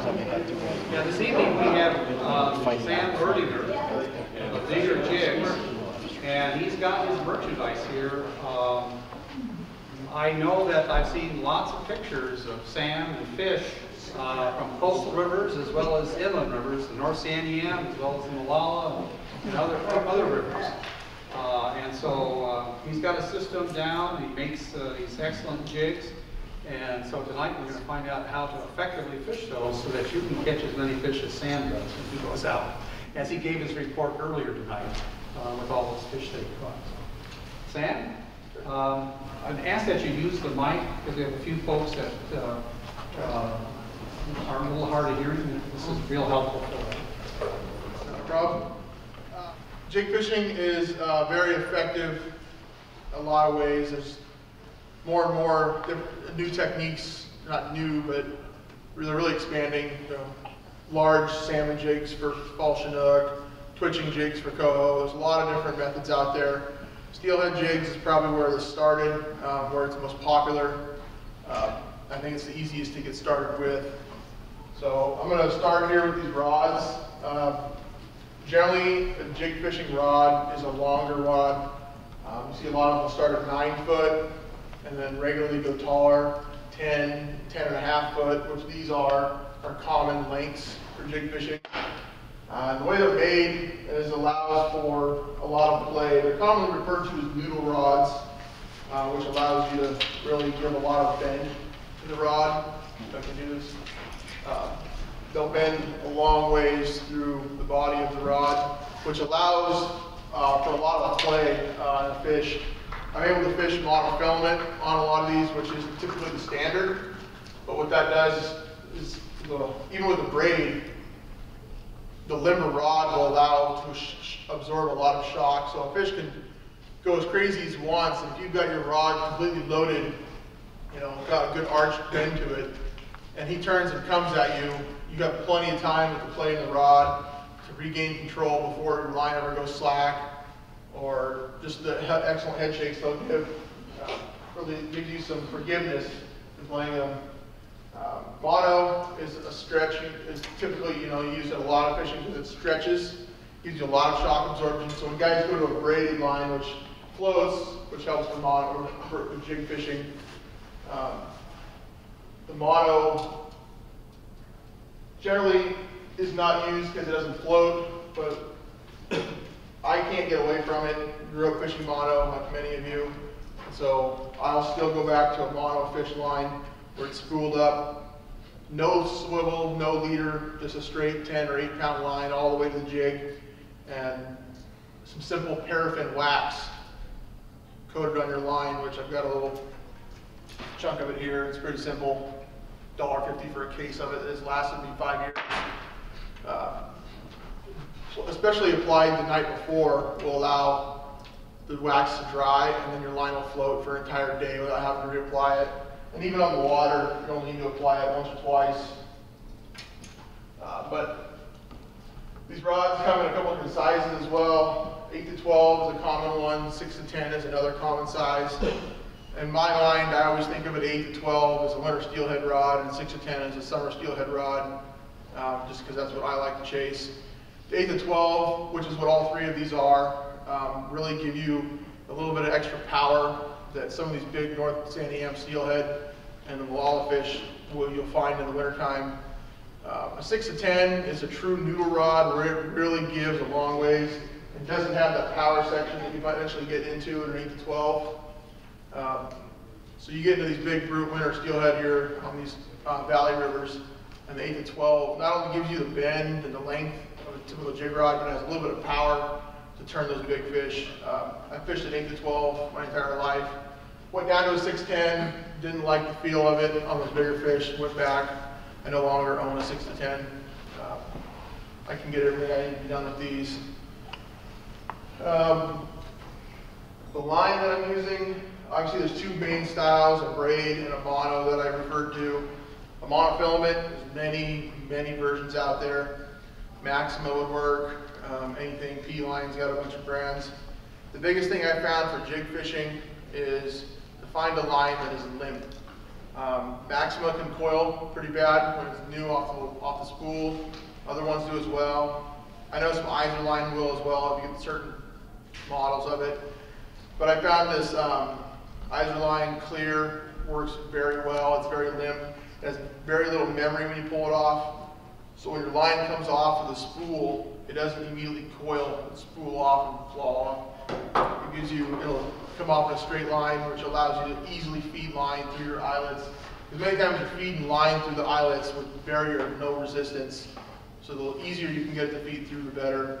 Yeah, this evening we have Sam Wurdinger of Digger Jigs, and he's got his merchandise here. I know that I've seen lots of pictures of Sam and fish from coastal rivers as well as inland rivers, the North Sandiam as well as the Malala and other rivers. And so he's got a system down. He makes these excellent jigs. And so tonight we're going to find out how to effectively fish those so that you can catch as many fish as Sam does when he goes out, as he gave his report earlier tonight with all those fish that he caught. Sam, I'd ask that you use the mic because we have a few folks that are a little hard of hearing. This is real helpful for them. No problem. Jig fishing is very effective in a lot of ways. There's more and more new techniques, not new, but they're really expanding. You know, large salmon jigs for fall chinook, twitching jigs for coho. There's a lot of different methods out there. Steelhead jigs is probably where this started, where it's the most popular. I think it's the easiest to get started with. So I'm going to start here with these rods. Generally, a jig fishing rod is a longer rod. You see a lot of them start at 9 foot and then regularly go taller, 10, 10.5 foot, which these are common lengths for jig fishing. The way they're made is allows for a lot of play. They're commonly referred to as noodle rods, which allows you to really give a lot of bend to the rod. If I can do this. They'll bend a long ways through the body of the rod, which allows for a lot of play on fish. I'm able to fish monofilament on a lot of these, which is typically the standard. But what that does is, even with the braid, the limber rod will allow to absorb a lot of shock. So a fish can go as crazy as he wants. If you've got your rod completely loaded, you know, got a good arched bend to it, and he turns and comes at you, you got plenty of time to play in the rod to regain control before your line ever goes slack, or just the excellent head shakes they'll give. Really gives you some forgiveness in playing them. Mono is a stretch. Is typically, you use it a lot of fishing because it stretches, gives you a lot of shock absorption. So when guys go to a braided line, which floats, which helps for mono or for jig fishing, the mono generally is not used because it doesn't float, but I can't get away from it. Grew up fishing mono like many of you, so I'll still go back to a mono fish line where it's spooled up, no swivel, no leader, just a straight 10 or 8 pound line all the way to the jig, and some simple paraffin wax coated on your line, which I've got a little chunk of it here. It's pretty simple. $1.50 for a case of it. It's lasted me 5 years. Especially applied the night before will allow the wax to dry, and then your line will float for an entire day without having to reapply it. And even on the water, you only need to apply it once or twice. But these rods come in a couple different sizes as well. 8 to 12 is a common one. 6 to 10 is another common size. In my mind, I always think of it 8 to 12 as a winter steelhead rod, and 6 to 10 as a summer steelhead rod, just because that's what I like to chase. The 8 to 12, which is what all 3 of these are, really give you a little bit of extra power that some of these big North Sandiam steelhead and the Malala fish you'll find in the wintertime. A 6 to 10 is a true noodle rod where it really gives a long ways. It doesn't have that power section that you might eventually get into in an 8 to 12. So you get into these big brute winter steelhead here on these valley rivers, and the 8 to 12 not only gives you the bend and the length of a typical jig rod, but it has a little bit of power to turn those big fish. I fished at 8 to 12 my entire life. Went down to a 610, didn't like the feel of it on those bigger fish, went back. I no longer own a 6 to 10. I can get everything I need to be done with these. The line that I'm using, obviously there's 2 main styles, a braid and a mono that I referred to. A monofilament, there's many versions out there. Maxima would work, anything, P-Line's got a bunch of brands. The biggest thing I found for jig fishing is to find a line that is limp. Maxima can coil pretty bad when it's new off the spool. Other ones do as well. I know some Iserline will as well if you get certain models of it. But I found this Iserline clear works very well. It's very limp. It has very little memory when you pull it off. So when your line comes off of the spool, it doesn't immediately coil and spool off and fall off. It gives you, it'll come off in a straight line, which allows you to easily feed line through your eyelets. Because many times you're feeding line through the eyelets with barrier of no resistance. So the easier you can get it to feed through, the better.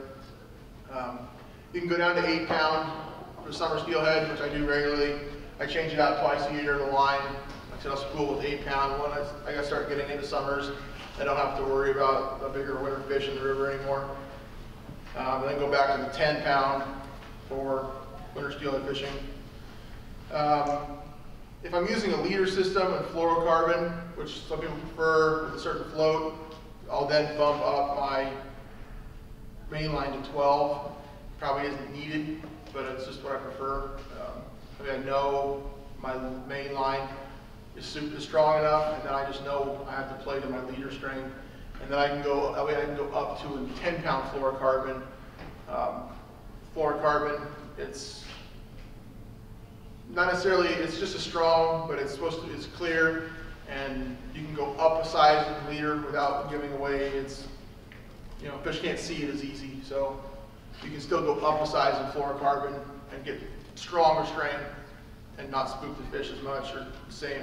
You can go down to 8 pound for summer steelhead, which I do regularly. I change it out twice a year, the line. Like I said, I'll spool with 8 pound. When I gotta start getting into summers, I don't have to worry about a bigger winter fish in the river anymore. And then go back to the 10 pound for winter steelhead fishing. If I'm using a leader system and fluorocarbon, which some people prefer with a certain float, I'll then bump up my main line to 12. Probably isn't needed, but it's just what I prefer. I know my main line is strong enough, and then I just know I have to play to my leader strength. And then I can go, that way I can go up to a 10 pound fluorocarbon. Fluorocarbon, it's not necessarily, it's just as strong, but it's clear, and you can go up a size of the leader without giving away its, you know, fish can't see it as easy, so you can still go up a size in fluorocarbon and get stronger strength and not spook the fish as much, or the same.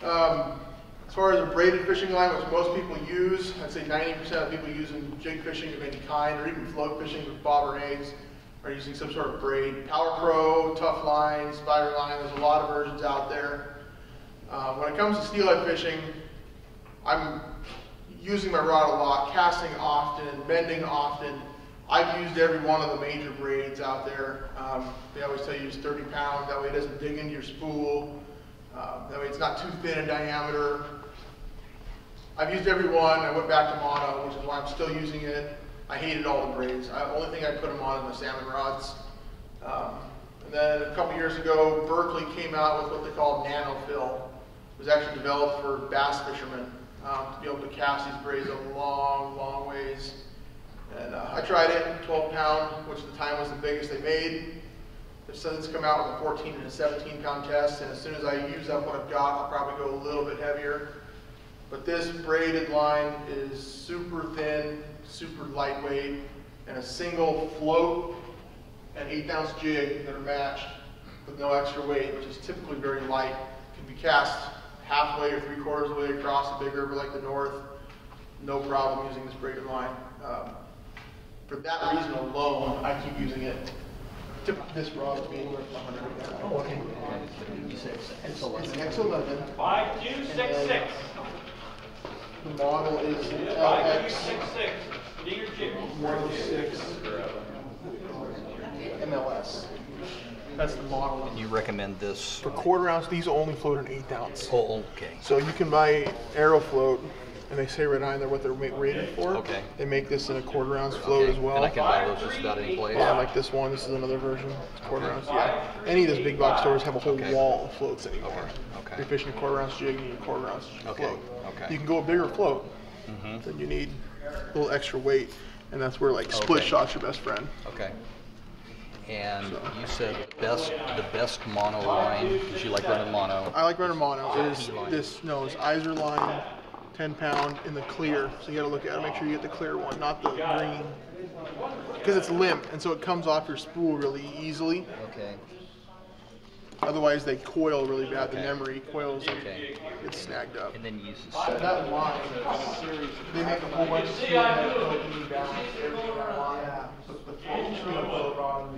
As far as a braided fishing line, which most people use, I'd say 90% of people using jig fishing of any kind, or even float fishing with bobber and eggs, are using some sort of braid. Power Pro, Tough Line, Spider Line, there's a lot of versions out there. When it comes to steelhead fishing, I'm using my rod a lot, casting often, bending often. I've used every one of the major braids out there. They always tell you use 30 pound, that way it doesn't dig into your spool. That way it's not too thin in diameter. I've used every one. I went back to mono, which is why I'm still using it. I hated all the braids. The only thing I put them on is my salmon rods. And then a couple years ago, Berkeley came out with what they call nanofill. It was actually developed for bass fishermen to be able to cast these braids a long, long ways. And I tried it, 12 pound, which at the time was the biggest they made. They've since come out with a 14 and a 17 pound test, and as soon as I use up what I've got, I'll probably go a little bit heavier. But this braided line is super thin, super lightweight, and a single float and 1/8 ounce jig that are matched with no extra weight, which is typically very light, can be cast halfway or 3/4 of the way across a big river like the North. No problem using this braided line. For that reason alone, I keep using it. This rod to be anywhere from 100 to 100. Oh, okay. It's X11. 5266. The model is LX 5266. Digger jig. 106 MLS. That's the model. And you recommend this? For 1/4 ounce, these only float an 1/8 ounce. Oh, okay. So you can buy Aerofloat, and they say right on there what they're rated for. Okay. They make this in a 1/4 ounce float Okay. as well. And I can buy those just about any place? Yeah, like this one. This is another version. It's 1/4 ounce. Yeah. Any of those big box stores have a whole Okay. wall of floats anymore. Okay. If you're fishing a 1/4 ounce jig, you need a 1/4 ounce Okay. float. Okay. You can go a bigger float, then you need a little extra weight, and that's where like split Okay. shot's your best friend. Okay. And you said the best mono line, because you like running mono. I like running mono. Is P line. this? No, it's Iserline, 10 pound in the clear. So you got to look at it. Make sure you get the clear one, not the green, because it's limp, and so it comes off your spool really easily. Okay. Otherwise, they coil really bad. The Okay. memory coils and Okay. gets snagged up. And then you use That line series, they make a whole bunch of steelhead, opening balance, everything on that line. So the float rod